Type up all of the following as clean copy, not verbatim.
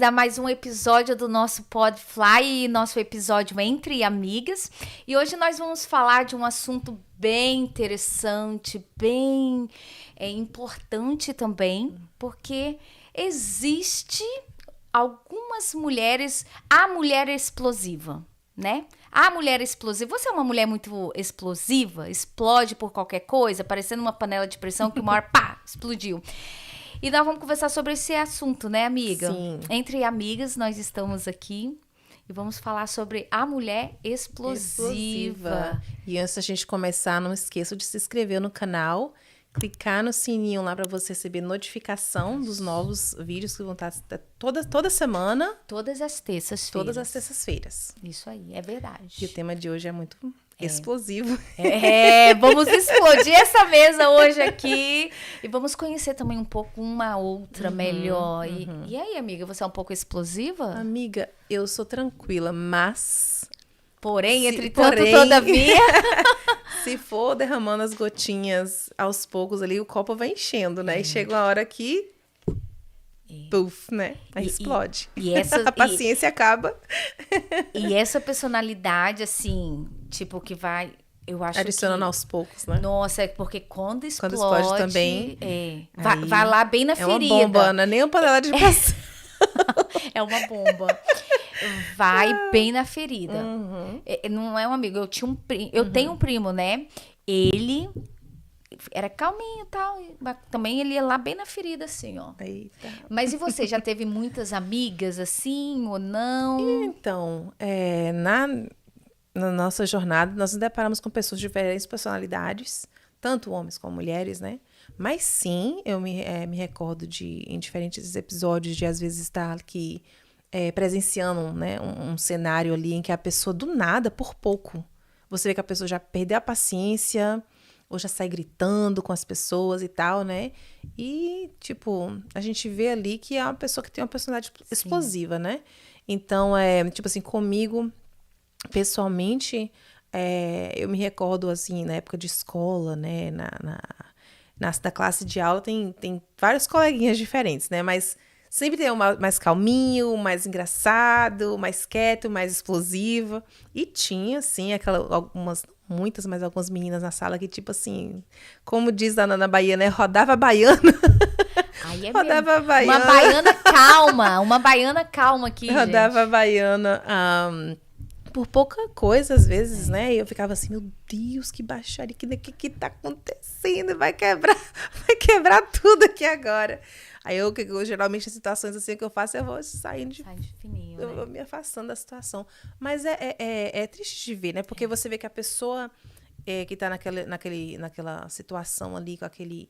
a mais um episódio do nosso Podfly, nosso episódio Entre Amigas. E hoje nós vamos falar de um assunto bem interessante, bem importante também, porque existe algumas mulheres, a mulher explosiva, né? A mulher explosiva. Você é uma mulher muito explosiva? Explode por qualquer coisa, parecendo uma panela de pressão que uma hora, pá, explodiu. E nós vamos conversar sobre esse assunto, né, amiga? Sim. Entre amigas, nós estamos aqui e vamos falar sobre a mulher explosiva. E antes da gente começar, não esqueça de se inscrever no canal, clicar no sininho lá para você receber notificação dos novos vídeos que vão estar toda semana. Todas as terças-feiras. Todas as terças-feiras. Isso aí, é verdade. E o tema de hoje é muito explosivo. Vamos explodir essa mesa hoje aqui e vamos conhecer também um pouco uma outra melhor. E aí, amiga, você é um pouco explosiva? Amiga, eu sou tranquila, mas... Porém, todavia... Se for derramando as gotinhas aos poucos ali, o copo vai enchendo, né? E chega uma hora que... Puf, né? Aí explode. A paciência acaba. E essa personalidade, assim, tipo, que vai... Eu acho adicionando aos poucos, né? Nossa, é porque quando explode também... vai lá bem na ferida. É uma bomba, não é nem uma panela de pressão. É uma bomba. Vai bem na ferida. Não é um amigo. Eu tenho um primo, né? Ele... Era calminho e tal, mas também ele ia lá bem na ferida, assim, ó. Eita. Mas e você, já teve muitas amigas assim, ou não? Então, na nossa jornada, nós nos deparamos com pessoas de diferentes personalidades, tanto homens como mulheres, né? Mas sim, eu me recordo em diferentes episódios de, às vezes, estar aqui presenciando, né, um cenário ali em que a pessoa, do nada, por pouco, você vê que a pessoa já perdeu a paciência... ou já sai gritando com as pessoas e tal, né? E, tipo, a gente vê ali que é uma pessoa que tem uma personalidade explosiva, né? Então, tipo assim, comigo, pessoalmente, eu me recordo, assim, na época de escola, né? Na classe de aula tem vários coleguinhas diferentes, né? Mas sempre tem uma mais calminho, mais engraçado, mais quieto, mais explosivo. E tinha, assim, muitas, mas algumas meninas na sala que, tipo assim, como diz a Ana Bahia, né? Rodava a baiana. Aí rodava a baiana. Uma baiana calma aqui, rodava a baiana por pouca coisa, às vezes, né? E eu ficava assim, meu Deus, que baixaria, que tá acontecendo? Vai quebrar tudo aqui agora. Aí eu geralmente, em situações assim que eu faço, eu vou saindo de fininho, eu vou me afastando da situação. Mas é triste de ver, né? Porque você vê que a pessoa que tá naquela situação ali, com aquele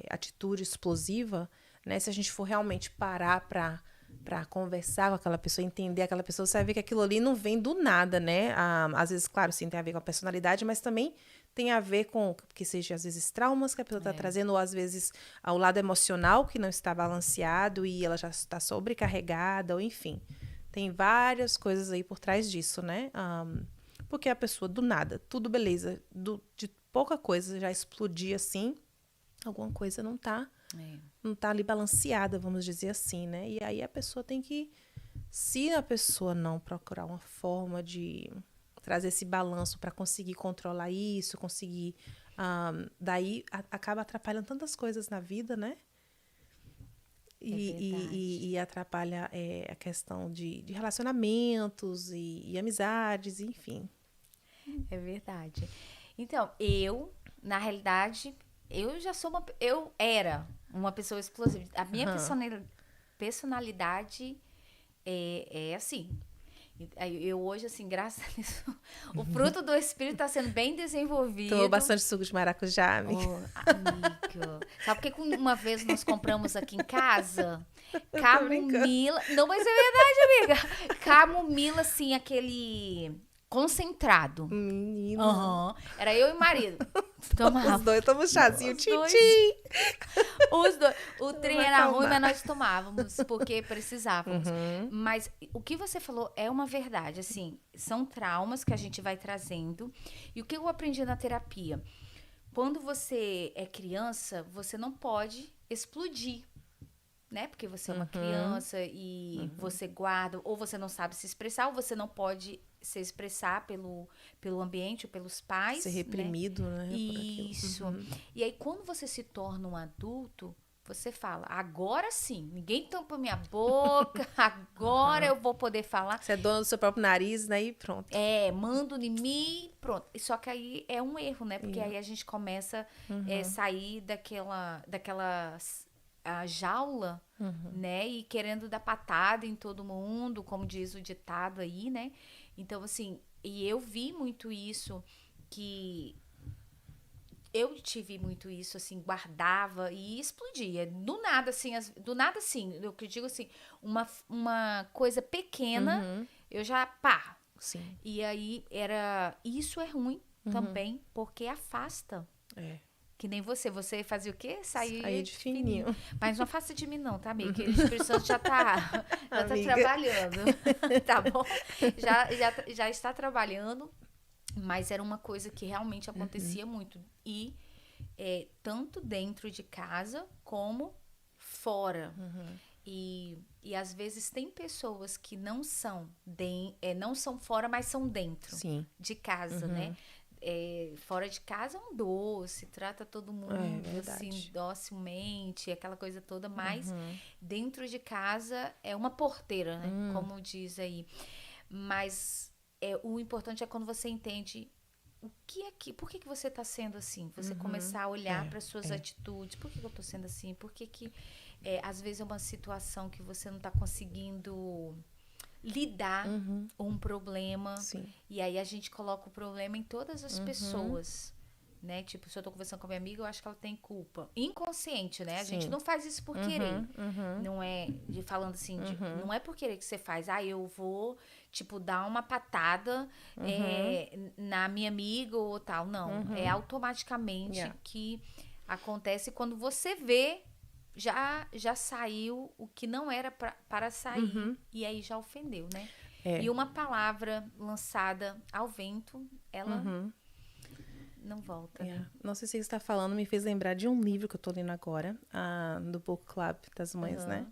atitude explosiva, né? Se a gente for realmente parar para conversar com aquela pessoa, entender aquela pessoa, você vai ver que aquilo ali não vem do nada, né? Às vezes, claro, sim, tem a ver com a personalidade, mas também tem a ver com, que seja, às vezes, traumas que a pessoa está trazendo, ou às vezes, ao lado emocional que não está balanceado e ela já está sobrecarregada, ou enfim. Tem várias coisas aí por trás disso, né? Porque a pessoa, do nada, tudo beleza, de pouca coisa já explodir assim, alguma coisa não tá ali balanceada, vamos dizer assim, né? E aí a pessoa tem que, se a pessoa não procurar uma forma de trazer esse balanço para conseguir controlar isso, conseguir... daí acaba atrapalhando tantas coisas na vida, né? E atrapalha a questão de relacionamentos e amizades, enfim. É verdade. Então, na realidade, eu era uma pessoa explosiva. A minha personalidade é assim... Eu hoje, assim, graças a Deus, o fruto do espírito está sendo bem desenvolvido. Tomou bastante suco de maracujá, amiga. Amiga. Sabe por que uma vez nós compramos aqui em casa camomila... Não, mas é verdade, amiga. Camomila, assim, aquele concentrado. Menina. Era eu e o marido. Os dois tomamos chazinho, tchim. Os dois. O trem era ruim, mas nós tomávamos, porque precisávamos. Mas o que você falou é uma verdade, assim, são traumas que a gente vai trazendo. E o que eu aprendi na terapia? Quando você é criança, você não pode explodir. né? Porque você é uma criança e você guarda, ou você não sabe se expressar, ou você não pode se expressar pelo ambiente ou pelos pais. Ser reprimido, né? Por aquilo. Isso. E aí, quando você se torna um adulto, você fala, agora sim, ninguém tampa minha boca, agora eu vou poder falar. Você é dono do seu próprio nariz, né? E pronto. Mando em mim, pronto. Só que aí é um erro, né? Porque aí a gente começa a sair daquela a jaula, né? E querendo dar patada em todo mundo, como diz o ditado aí, né? Então, assim, e eu vi muito isso, que eu tive muito isso, assim, guardava e explodia. Do nada, assim, eu que digo assim, uma coisa pequena, eu já, pá. Sim. E aí isso é ruim também, porque afasta. É. Que nem você fazia o quê? Sair de fininho. Mas não afasta de mim não, tá, amiga? Que o Espírito Santo já tá trabalhando, tá bom? Já está trabalhando, mas era uma coisa que realmente acontecia muito. E tanto dentro de casa como fora. E às vezes tem pessoas que não são fora, mas são dentro de casa, né? Fora de casa é um doce, trata todo mundo assim, docilmente, aquela coisa toda, mas dentro de casa é uma porteira, né? Como diz aí. Mas o importante é quando você entende por que você está sendo assim? Você começar a olhar para suas atitudes. Por que eu estou sendo assim? Por que às vezes é uma situação que você não está conseguindo lidar com um problema. Sim. E aí a gente coloca o problema em todas as pessoas, né? Tipo, se eu tô conversando com a minha amiga, eu acho que ela tem culpa. Inconsciente, né? A gente não faz isso por querer. Não é falando assim, não é por querer que você faz. Eu vou, tipo, dar uma patada na minha amiga ou tal. Não, é automaticamente que acontece quando você vê já saiu o que não era para sair e aí já ofendeu, né? E uma palavra lançada ao vento, ela não volta, né? Não sei se você está falando, me fez lembrar de um livro que eu tô lendo agora, do Book Club das Mães, né?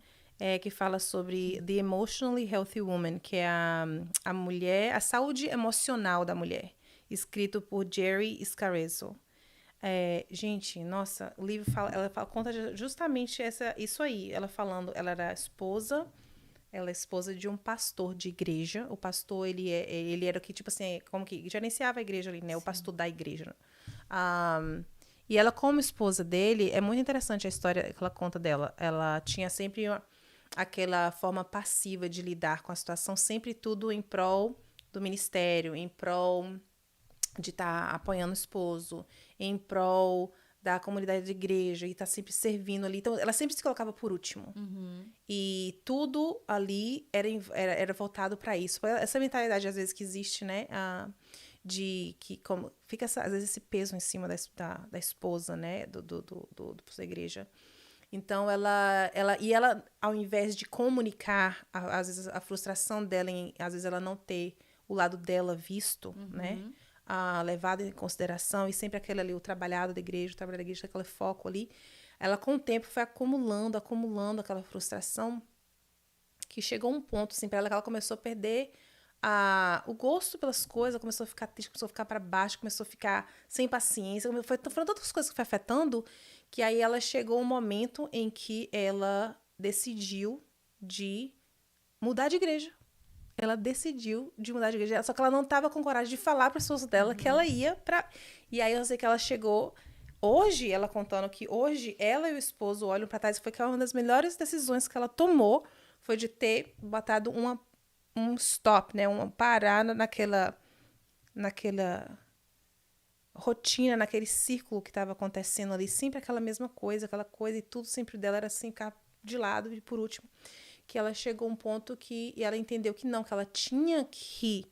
Que fala sobre The Emotionally Healthy Woman, que é a mulher, a saúde emocional da mulher, escrito por Jerry Scarezo. Gente, nossa, o livro conta justamente isso aí. Ela era esposa, ela é esposa de um pastor de igreja. O pastor, ele era o que, tipo assim, como que gerenciava a igreja ali, né? Sim. O pastor da igreja. E ela, como esposa dele, é muito interessante a história que ela conta dela. Ela tinha sempre aquela forma passiva de lidar com a situação, sempre tudo em prol do ministério, em prol de estar apoiando o esposo, em prol da comunidade de igreja, e estar sempre servindo ali. Então, ela sempre se colocava por último. E tudo ali era voltado para isso. Essa mentalidade, às vezes, que existe, né? De que fica, às vezes, esse peso em cima da esposa, né? Da igreja. Então, ela, ao invés de comunicar, às vezes, a frustração dela às vezes, ela não ter o lado dela visto, né? Levado em consideração, e sempre aquele ali, o trabalho da igreja, aquele foco ali, ela com o tempo foi acumulando aquela frustração, que chegou a um ponto, assim, para ela, que ela começou a perder o gosto pelas coisas, começou a ficar triste, começou a ficar para baixo, começou a ficar sem paciência, foram tantas coisas que foi afetando, que aí ela chegou um momento em que ela decidiu de mudar de igreja. Ela decidiu de mudar de igreja, só que ela não estava com coragem de falar para as pessoas dela que ela ia para. E aí eu sei que ela chegou. Hoje, ela contando que hoje ela e o esposo olham para trás, e foi que uma das melhores decisões que ela tomou foi de ter botado um stop, né? Parar naquela rotina, naquele círculo que estava acontecendo ali, sempre aquela mesma coisa, e tudo sempre dela era assim, ficar de lado e por último. Que ela chegou a um ponto que ela entendeu que não, que ela tinha que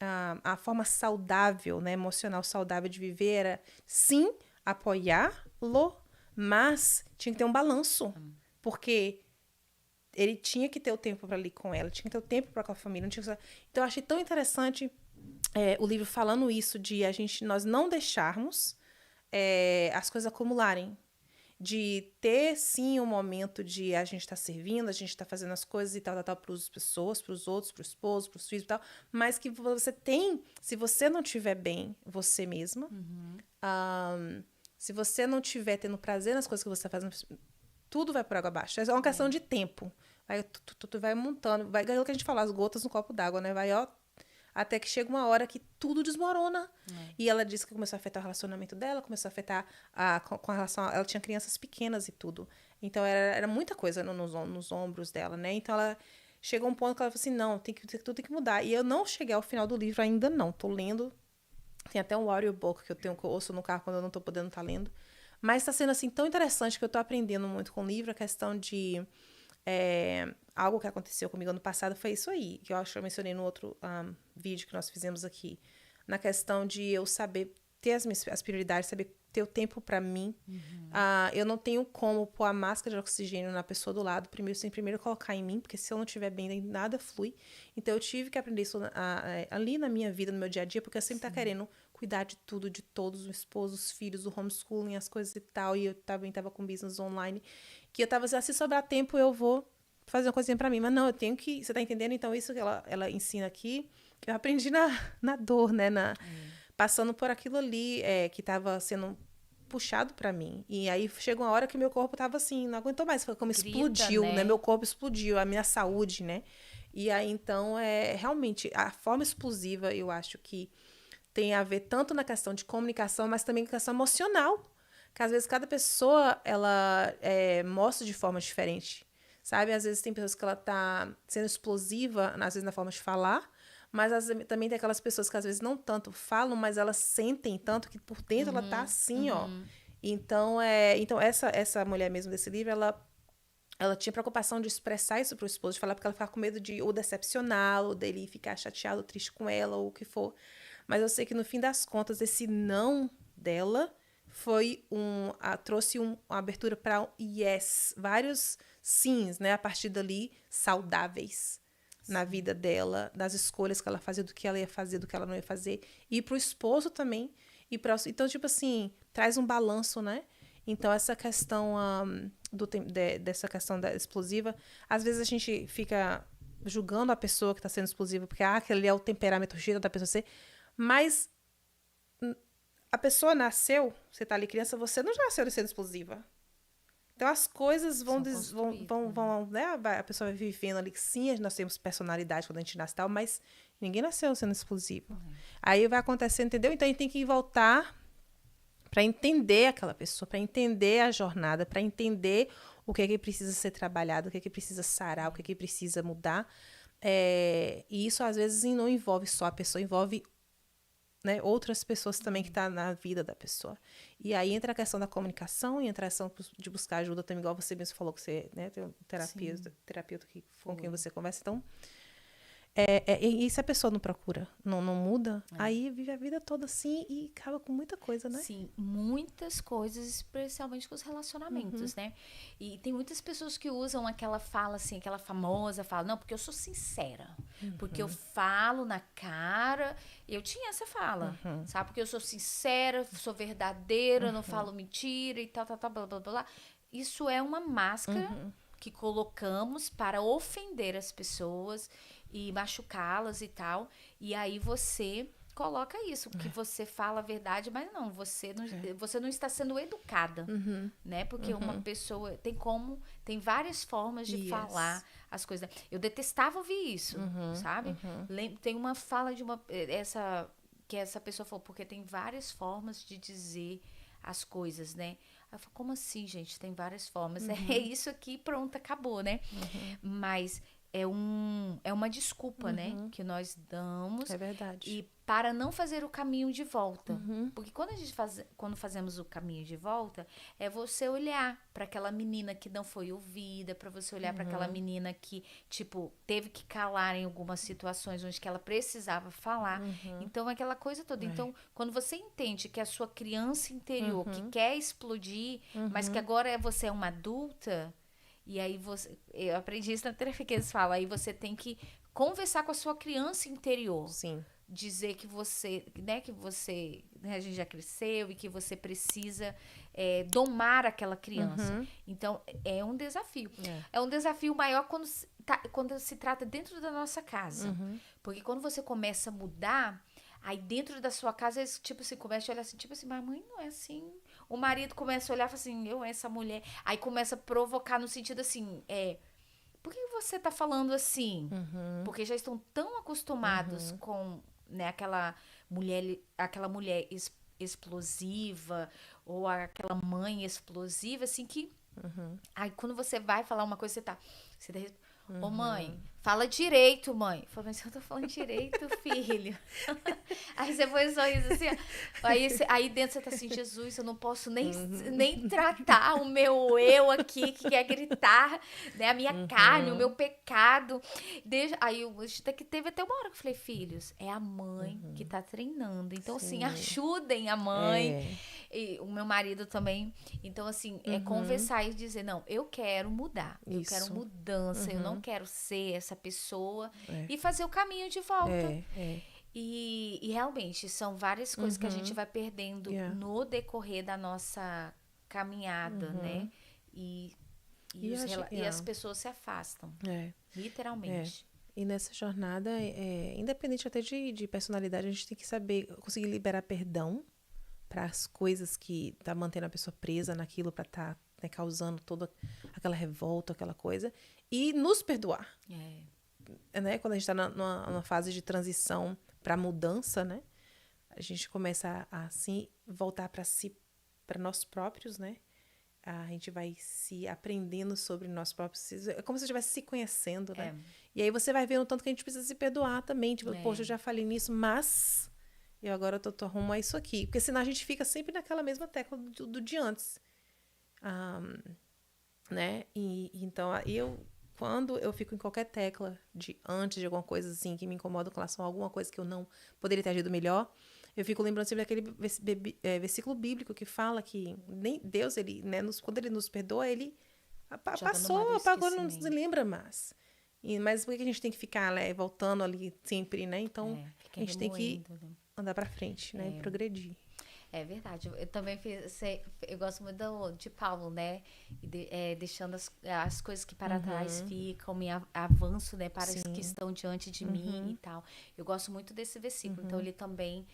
a forma saudável, né, emocional saudável de viver era sim apoiá-lo, mas tinha que ter um balanço, porque ele tinha que ter o tempo para ir com ela, tinha que ter o tempo para com a família, não tinha que... Então eu achei tão interessante o livro falando isso de nós não deixarmos as coisas acumularem. de ter, sim, um momento de a gente tá servindo, a gente tá fazendo as coisas e tal, para as pessoas, para os outros, para o esposo, para os filhos e tal, mas que você tem, se você não tiver bem você mesma, se você não tiver tendo prazer nas coisas que você tá fazendo, tudo vai por água abaixo. É uma questão de tempo. Vai, tu vai montando, vai ganhando o que a gente fala, as gotas no copo d'água, né? Vai, ó, até que chega uma hora que tudo desmorona. E ela disse que começou a afetar o relacionamento dela, começou a afetar com relação ela tinha crianças pequenas e tudo. Então era muita coisa nos ombros dela, né? Então ela chegou um ponto que ela falou assim, não, tudo tem que mudar. E eu não cheguei ao final do livro ainda não. Tô lendo. Tem até um audiobook que eu ouço no carro quando eu não tô podendo estar lendo. Mas tá sendo assim tão interessante que eu tô aprendendo muito com o livro, a questão de algo que aconteceu comigo ano passado foi isso aí, que eu acho que eu mencionei no outro vídeo que nós fizemos aqui, na questão de eu saber ter as prioridades, saber ter o tempo para mim. Eu não tenho como pôr a máscara de oxigênio na pessoa do lado, primeiro colocar em mim, porque se eu não estiver bem, nada flui. Então eu tive que aprender isso ali na minha vida, no meu dia a dia, porque eu sempre tá querendo cuidar de tudo, de todos, o esposo, os filhos, o homeschooling, as coisas e tal, e eu também tava com business online, que eu tava assim, se sobrar tempo eu vou fazer uma coisinha pra mim, mas não, eu tenho que, você tá entendendo? Então isso que ela ensina aqui, eu aprendi na dor, né, passando por aquilo ali, que tava sendo puxado pra mim, e aí chegou uma hora que meu corpo tava assim, não aguentou mais, foi como explodiu, né? Meu corpo explodiu, a minha saúde, né, e aí então, realmente, a forma explosiva, eu acho que tem a ver tanto na questão de comunicação, mas também com a questão emocional, que às vezes cada pessoa, ela mostra de forma diferente, sabe? Às vezes tem pessoas que ela tá sendo explosiva, às vezes na forma de falar, mas às vezes, também tem aquelas pessoas que às vezes não tanto falam, mas elas sentem tanto que por dentro ela tá assim, ó. Então, essa mulher mesmo desse livro, ela tinha preocupação de expressar isso pro esposo, de falar, porque ela ficava com medo de ou decepcioná-lo, ou dele ficar chateado, ou triste com ela, ou o que for. Mas eu sei que no fim das contas, esse não dela trouxe uma abertura para yes, vários sims, né? A partir dali, saudáveis na vida dela, das escolhas que ela fazia, do que ela ia fazer, do que ela não ia fazer. E pro esposo também. Então, tipo assim, traz um balanço, né? Então, essa questão dessa questão da explosiva, às vezes a gente fica julgando a pessoa que está sendo explosiva, porque aquele é o temperamento, o jeito da pessoa ser, mas a pessoa nasceu, você tá ali criança, você não nasceu sendo explosiva. Então as coisas vão né? A pessoa vai vivendo ali, que sim, nós temos personalidade quando a gente nasce e tal, mas ninguém nasceu sendo explosivo. Aí vai acontecer, entendeu? Então a gente tem que voltar para entender aquela pessoa, para entender a jornada, para entender o que é que precisa ser trabalhado, o que é que precisa sarar, o que é que precisa mudar. E isso às vezes não envolve só a pessoa, envolve, né, outras pessoas também que estão na vida da pessoa. E aí entra a questão da comunicação e entra a questão de buscar ajuda também, igual você mesmo falou que você, né, tem um terapeuta com quem você conversa. Então, e se a pessoa não procura, não muda, aí vive a vida toda assim e acaba com muita coisa, né? Sim, muitas coisas, especialmente com os relacionamentos, né? E tem muitas pessoas que usam aquela fala assim, aquela famosa fala, não, porque eu sou sincera, porque eu falo na cara, eu tinha essa fala, sabe? Porque eu sou sincera, sou verdadeira, não falo mentira e tal, blá, blá, blá. Isso é uma máscara que colocamos para ofender as pessoas e machucá-las e tal. E aí você coloca isso, que você fala a verdade, mas não, você não está sendo educada, né? Porque uma pessoa tem várias formas de falar as coisas. Eu detestava ouvir isso, sabe? Tem uma fala de que essa pessoa falou, porque tem várias formas de dizer as coisas, né? Aí eu falo, como assim, gente? Tem várias formas. É isso aqui, pronto, acabou, né? Mas é uma desculpa, né? Que nós damos. É verdade. E para não fazer o caminho de volta. Porque quando fazemos o caminho de volta, é você olhar para aquela menina que não foi ouvida, para você olhar para aquela menina que, tipo, teve que calar em algumas situações onde que ela precisava falar. Então, aquela coisa toda. Então, quando você entende que a sua criança interior que quer explodir, mas que agora você é uma adulta, e aí eu aprendi isso na terapia que eles falam, aí você tem que conversar com a sua criança interior. Sim. dizer que você, né, a gente já cresceu e que você precisa domar aquela criança. Então, é um desafio. É um desafio maior quando se trata dentro da nossa casa. Porque quando você começa a mudar, aí dentro da sua casa, tipo, você começa a olhar assim, tipo assim, mas mãe não é assim. O marido começa a olhar e fala assim, essa mulher. Aí começa a provocar no sentido assim, por que você tá falando assim? Porque já estão tão acostumados com, né, aquela mulher explosiva ou aquela mãe explosiva, assim, que aí quando você vai falar uma coisa, ô mãe, fala direito, mãe. Fala, mas eu tô falando direito, filho. Aí você põe só isso assim, ó. Aí dentro você tá assim, Jesus, eu não posso nem tratar o meu eu aqui, que quer gritar, né? A minha carne, o meu pecado. Aí que teve até uma hora que eu falei, filhos, é a mãe que tá treinando. Então, assim, ajudem a mãe. E o meu marido também. Então, assim, é conversar e dizer, não, eu quero mudar. Eu quero mudança, eu não quero ser essa pessoa. E fazer o caminho de volta. E realmente, são várias coisas que a gente vai perdendo no decorrer da nossa caminhada, né? E as pessoas se afastam. Literalmente. E nessa jornada, independente até de personalidade, a gente tem que saber conseguir liberar perdão para as coisas que tá mantendo a pessoa presa naquilo, para tá, né, causando toda aquela revolta, aquela coisa, e nos perdoar. Né? Quando a gente está numa fase de transição para mudança, né? A gente começa a assim voltar para si, para nós próprios, né? A gente vai se aprendendo sobre nós próprios, é como se estivesse se conhecendo, né? E aí você vai vendo o tanto que a gente precisa se perdoar também, tipo, poxa, eu já falei nisso, mas eu agora tô rumo a isso aqui, porque senão a gente fica sempre naquela mesma tecla do de antes, né? E então quando eu fico em qualquer tecla de antes de alguma coisa assim que me incomoda com relação a alguma coisa que eu não poderia ter agido melhor, eu fico lembrando sempre daquele versículo bíblico que fala que nem Deus, ele, né, quando ele nos perdoa, ele apagou, não se lembra mais. Mas por que a gente tem que ficar voltando ali sempre, né? Então, a gente tem que andar pra frente, né? E progredir. É verdade. Eu também eu gosto muito de Paulo, né? Deixando as coisas que para trás ficam, me avanço, né? Para os que estão diante de mim e tal. Eu gosto muito desse versículo. Então, ele também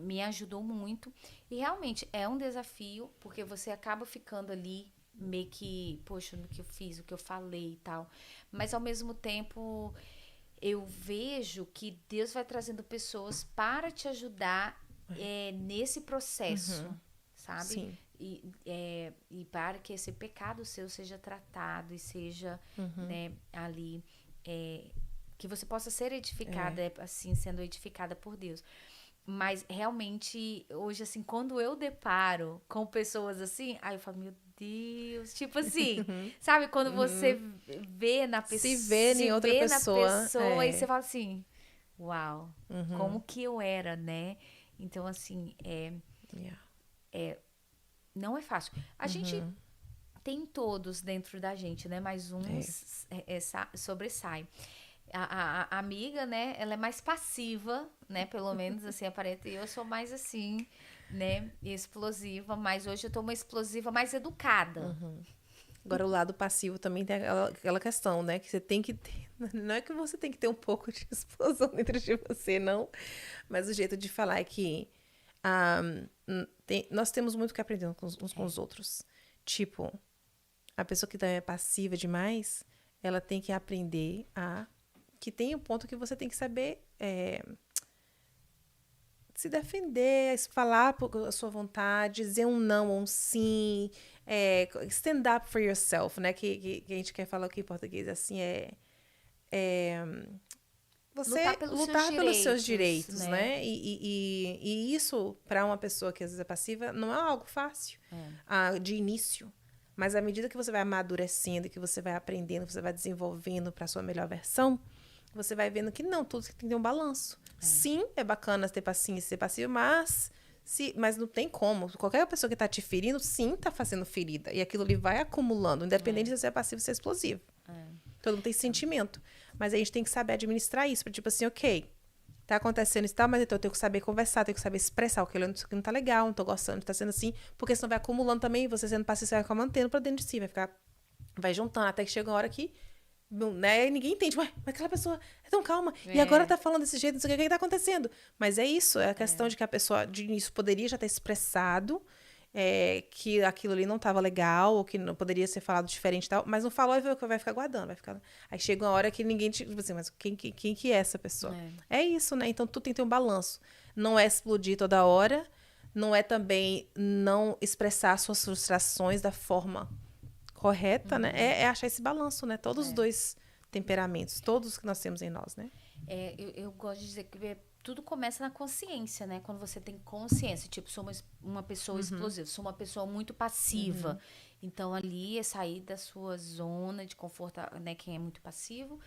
me ajudou muito. E realmente é um desafio, porque você acaba ficando ali meio que, poxa, no que eu fiz, o que eu falei e tal. Mas, ao mesmo tempo, eu vejo que Deus vai trazendo pessoas para te ajudar nesse processo, sabe? Sim. E para que esse pecado seu seja tratado e seja, né, ali, que você possa ser edificada, assim, sendo edificada por Deus. Mas realmente, hoje, assim, quando eu deparo com pessoas assim, aí eu falo, meu Deus, tipo assim, sabe? Quando você vê na pessoa, se vê em outra pessoa, e você fala assim, uau, como que eu era, né? Então, assim, não é fácil. A gente tem todos dentro da gente, né? Mas uns sobressai. A amiga, né? Ela é mais passiva, né? Pelo menos, assim, aparenta. E eu sou mais, assim, né? Explosiva. Mas hoje eu tô uma explosiva mais educada. Agora, o lado passivo também tem aquela questão, né? Que você tem que ter... Não é que você tem que ter um pouco de explosão dentro de você, não. Mas o jeito de falar é que nós temos muito que aprender uns com os outros. Tipo, a pessoa que é passiva demais, ela tem que aprender que tem um ponto que você tem que saber se defender, falar a sua vontade, dizer um não ou um sim, stand up for yourself, né? Que a gente quer falar aqui em português, assim, você lutar pelos seus direitos, né? E isso, para uma pessoa que às vezes é passiva, não é algo fácil de início. Mas à medida que você vai amadurecendo, que você vai aprendendo, que você vai desenvolvendo para a sua melhor versão, você vai vendo que não, tudo tem que ter um balanço. Sim, é bacana ter paciência e ser passivo, mas não tem como. Qualquer pessoa que está te ferindo, sim, está fazendo ferida. E aquilo ali vai acumulando, independente de você ser passivo ou ser explosivo. Todo mundo tem sentimento. Mas a gente tem que saber administrar isso. Tipo assim, ok, tá acontecendo isso e tal, mas então eu tenho que saber conversar, tenho que saber expressar o que isso aqui não tá legal, não tô gostando, tá sendo assim, porque senão vai acumulando também, você sendo paciente, você vai ficar mantendo pra dentro de si, vai juntando, até que chega uma hora que, né, ninguém entende, ué, mas aquela pessoa é tão calma, e agora tá falando desse jeito, não sei o que tá acontecendo. Mas é isso, é a questão de que a pessoa, de início, poderia já ter expressado, que aquilo ali não estava legal, ou que não poderia ser falado diferente e tal, mas não falou e vai ficar guardando, vai ficar... Aí chega uma hora que ninguém tipo assim, mas quem que é essa pessoa? É isso, né? Então, tudo tem que ter um balanço. Não é explodir toda hora, não é também não expressar suas frustrações da forma correta, né? É achar esse balanço, né? Todos os dois temperamentos, todos que nós temos em nós, né? Eu gosto de dizer que tudo começa na consciência, né? Quando você tem consciência, tipo, sou uma pessoa explosiva, sou uma pessoa muito passiva. Então, ali é sair da sua zona de conforto, né? Quem é muito passivo.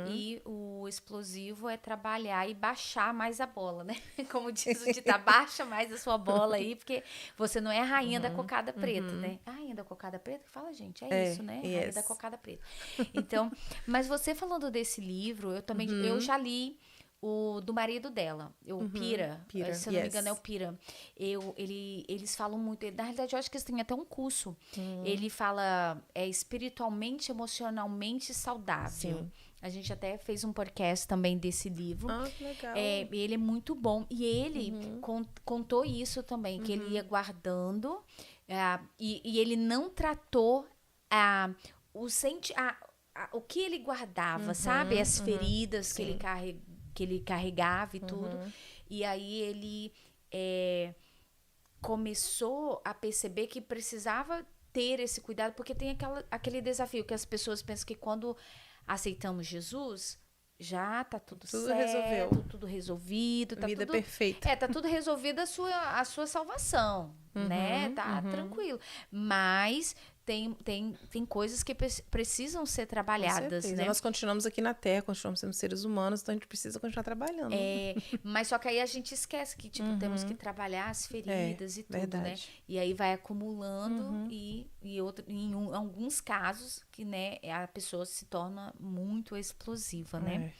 E o explosivo é trabalhar e baixar mais a bola, né? Como diz o ditado, baixa mais a sua bola aí, porque você não é a rainha da cocada preta, né? A rainha da cocada preta? Fala, gente, é isso, né? Rainha da cocada preta. Então, mas você falando desse livro, eu também, eu já li o do marido dela, o Pira, se eu não me engano é o Pira. Eles falam muito, na realidade eu acho que eles têm até um curso. Ele fala espiritualmente, emocionalmente saudável. Sim. A gente até fez um podcast também desse livro. Que legal. Ele é muito bom. E ele contou isso também, que ele ia guardando e ele não tratou o que ele guardava, sabe? As feridas que ele carregava e tudo. E aí ele começou a perceber que precisava ter esse cuidado, porque tem aquele desafio que as pessoas pensam que quando aceitamos Jesus, já tá tudo certo, tudo resolvido. Tá vida tudo, perfeita. Tá tudo resolvido a sua salvação, né? Tá tranquilo. Mas tem coisas que precisam ser trabalhadas, né? Nós continuamos aqui na Terra, continuamos sendo seres humanos, então a gente precisa continuar trabalhando. Mas só que aí a gente esquece que, tipo, temos que trabalhar as feridas e tudo, verdade. Né? E aí vai acumulando e em alguns casos que, né, a pessoa se torna muito explosiva, né?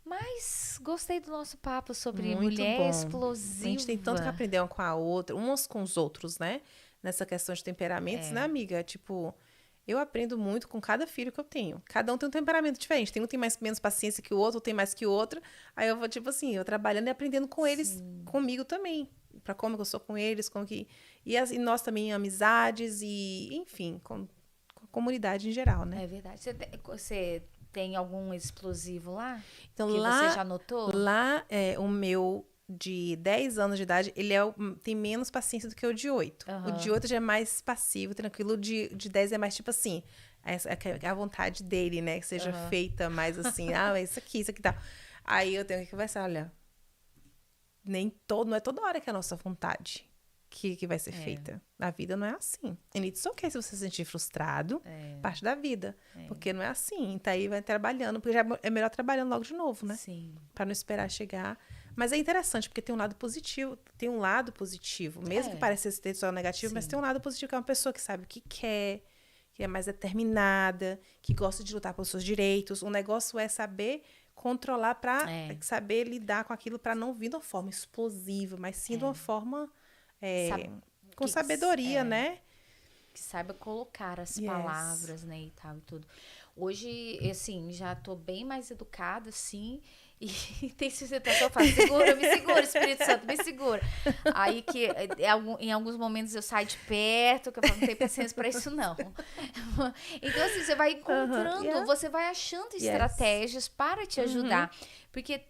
Mas gostei do nosso papo sobre muito mulher bom. Explosiva. A gente tem tanto que aprender uma com a outra, umas com os outros, né? Nessa questão de temperamentos, né, amiga? Tipo, eu aprendo muito com cada filho que eu tenho. Cada um tem um temperamento diferente. Tem um que tem menos paciência que o outro tem mais que o outro. Aí eu vou, tipo assim, eu trabalhando e aprendendo com eles, comigo também. Pra como eu sou com eles, como que... E nós também, amizades e, enfim, com a comunidade em geral, né? É verdade. Você tem algum explosivo lá? Então, que lá, você já notou? Lá, o meu de 10 anos de idade, ele tem menos paciência do que o de 8. O de 8 já é mais passivo, tranquilo. O de 10 é mais tipo assim, a vontade dele, né? Que seja feita mais assim, isso aqui tá. Aí eu tenho que conversar, olha, não é toda hora que é a nossa vontade que vai ser feita. A vida não é assim. E it's okay se você se sentir frustrado, parte da vida. Porque não é assim. Então aí vai trabalhando, porque já é melhor trabalhando logo de novo, né? Sim. Pra não esperar chegar. Mas é interessante, porque tem um lado positivo. Mesmo que pareça ser só negativo, mas tem um lado positivo, que é uma pessoa que sabe o que quer, que é mais determinada, que gosta de lutar pelos seus direitos. O negócio é saber controlar pra saber lidar com aquilo pra não vir de uma forma explosiva, mas sim de uma forma com sabedoria, né? Que saiba colocar as palavras, né, e tal e tudo. Hoje, assim, já tô bem mais educada, assim, e tem situação que eu falo, me segura, Espírito Santo, me segura. Aí que em alguns momentos eu saio de perto, que eu falo, não tenho paciência pra isso, não. Então, assim, você vai encontrando, você vai achando estratégias para te ajudar. Porque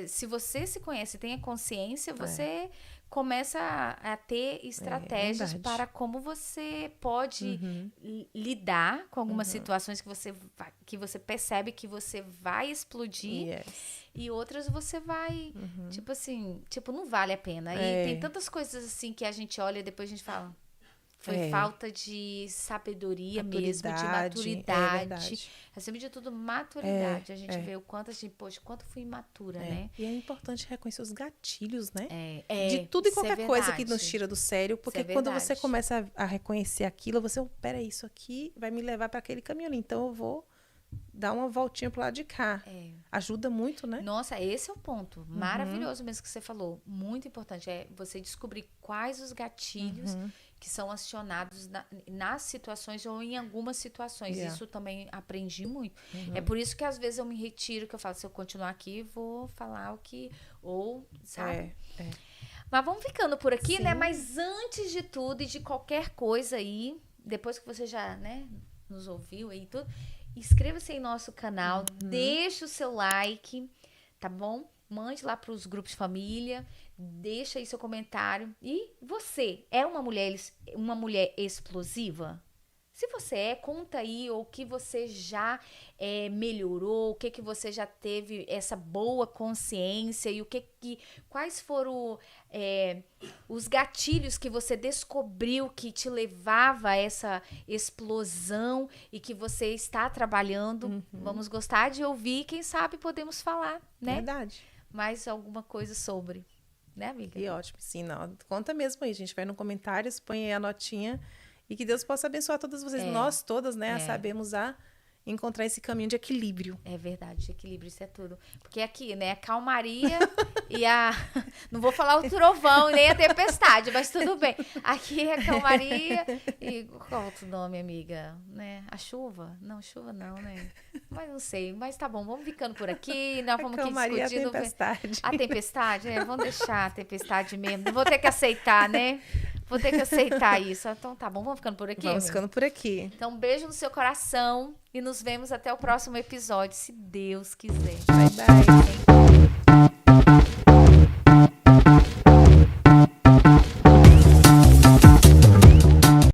se você se conhece, tem a consciência, você começa a ter estratégias para como você pode lidar com algumas situações que você percebe que você vai explodir e outras você vai, tipo assim, não vale a pena. E tem tantas coisas assim que a gente olha e depois a gente fala... Foi falta de sabedoria mesmo, de maturidade. Acima de tudo, maturidade. A gente vê o quanto, assim, poxa, quanto fui imatura, né? E é importante reconhecer os gatilhos, né? De tudo e qualquer coisa que nos tira do sério. Porque quando você começa a reconhecer aquilo, você, peraí, isso aqui vai me levar para aquele caminho ali. Então eu vou dá uma voltinha pro lado de cá. Ajuda muito, né? Nossa, esse é o ponto. Maravilhoso mesmo que você falou. Muito importante. É você descobrir quais os gatilhos que são acionados nas situações ou em algumas situações. Isso também aprendi muito. É por isso que às vezes eu me retiro, que eu falo, se eu continuar aqui, vou falar o que... Ou, sabe? Mas vamos ficando por aqui, né? Mas antes de tudo e de qualquer coisa aí, depois que você já, né, nos ouviu aí e tudo, inscreva-se em nosso canal, deixa o seu like, tá bom? Mande lá para os grupos de família, deixa aí seu comentário. E você é uma mulher explosiva? Se você conta aí o que você já melhorou, o que você já teve essa boa consciência e quais foram os gatilhos que você descobriu que te levava a essa explosão e que você está trabalhando. Vamos gostar de ouvir, quem sabe podemos falar, né? Verdade. Mais alguma coisa sobre, né, amiga? E ótimo, sim, não. Conta mesmo aí, a gente vai no comentários, põe aí a notinha. E que Deus possa abençoar todas vocês, nós todas, né? Sabemos encontrar esse caminho de equilíbrio. É verdade, equilíbrio, isso é tudo. Porque aqui, né, a calmaria e a... Não vou falar o trovão nem a tempestade, mas tudo bem. Aqui é a calmaria e... Qual outro nome, amiga? Né? A chuva? Não, chuva não, né? Mas não sei, mas tá bom, vamos ficando por aqui. Nós vamos aqui discutindo. A tempestade. A tempestade? Vamos deixar a tempestade mesmo. Vou ter que aceitar, né? Vou ter que aceitar isso. Então tá bom, vamos ficando por aqui? Vamos ficando por aqui. Então, um beijo no seu coração e nos vemos até o próximo episódio, se Deus quiser. Bye, bye.